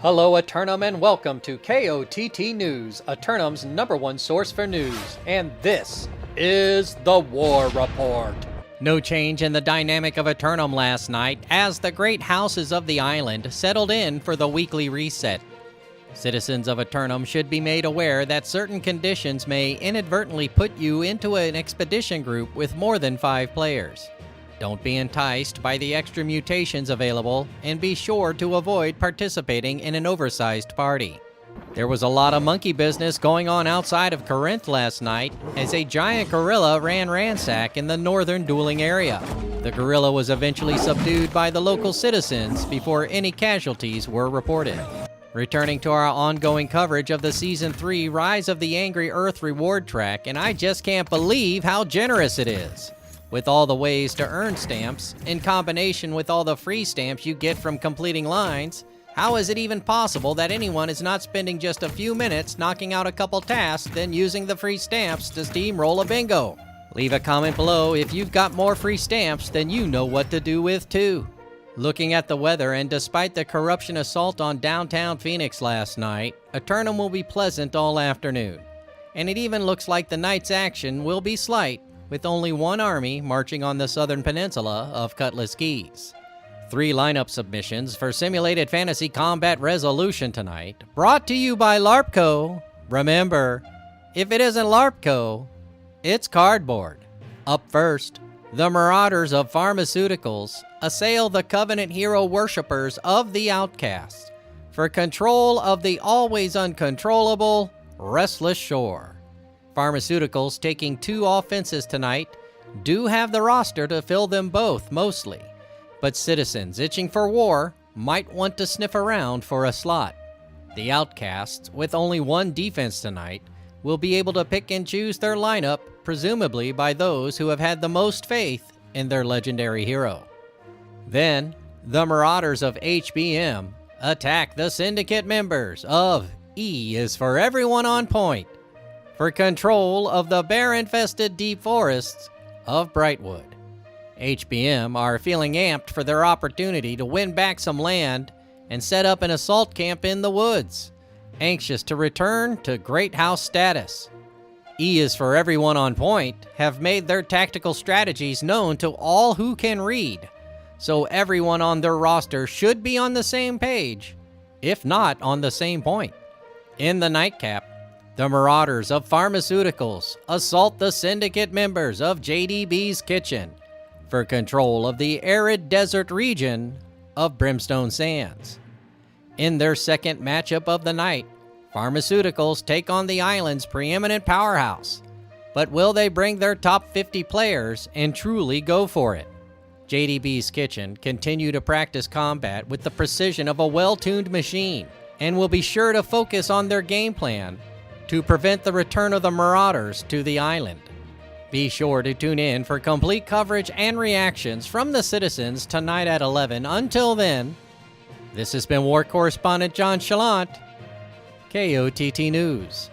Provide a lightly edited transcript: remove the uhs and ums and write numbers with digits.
Hello Eternum and welcome to KOTT News, Eternum's #1 source for news, and this is the War Report. No change in the dynamic of Eternum last night as the great houses of the island settled in for the weekly reset. Citizens of Eternum should be made aware that certain conditions may inadvertently put you into an expedition group with more than 5 players. Don't be enticed by the extra mutations available, and be sure to avoid participating in an oversized party. There was a lot of monkey business going on outside of Corinth last night as a giant gorilla ran ransack in the northern dueling area. The gorilla was eventually subdued by the local citizens before any casualties were reported. Returning to our ongoing coverage of the Season 3 Rise of the Angry Earth reward track, and I just can't believe how generous it is. With all the ways to earn stamps, in combination with all the free stamps you get from completing lines, how is it even possible that anyone is not spending just a few minutes knocking out a couple tasks then using the free stamps to steamroll a bingo? Leave a comment below if you've got more free stamps than you know what to do with too. Looking at the weather, and despite the corruption assault on downtown Phoenix last night, Eternum will be pleasant all afternoon. And it even looks like the night's action will be slight, with only one army marching on the southern peninsula of Cutlass Keys. 3 lineup submissions for Simulated Fantasy Combat Resolution tonight, brought to you by LARPco. Remember, if it isn't LARPco, it's cardboard. Up first, the Marauders of Pharmaceuticals assail the Covenant hero worshippers of the Outcasts for control of the always uncontrollable Restless Shore. Pharmaceuticals, taking 2 offenses tonight, do have the roster to fill them both mostly, but citizens itching for war might want to sniff around for a slot. The Outcasts, with only 1 defense tonight, will be able to pick and choose their lineup, presumably by those who have had the most faith in their legendary hero. Then, the Marauders of HBM attack the Syndicate members of E is for Everyone on Point for control of the bear-infested deep forests of Brightwood. HBM are feeling amped for their opportunity to win back some land and set up an assault camp in the woods, anxious to return to Great House status. E is for Everyone on Point have made their tactical strategies known to all who can read, so everyone on their roster should be on the same page, if not on the same point. In the nightcap, the Marauders of Pharmaceuticals assault the Syndicate members of JDB's Kitchen for control of the arid desert region of Brimstone Sands. In their second matchup of the night, Pharmaceuticals take on the island's preeminent powerhouse. But will they bring their top 50 players and truly go for it? JDB's Kitchen continue to practice combat with the precision of a well-tuned machine and will be sure to focus on their game plan to prevent the return of the Marauders to the island. Be sure to tune in for complete coverage and reactions from the citizens tonight at 11. Until then, this has been War Correspondent JChalant, KOTT News.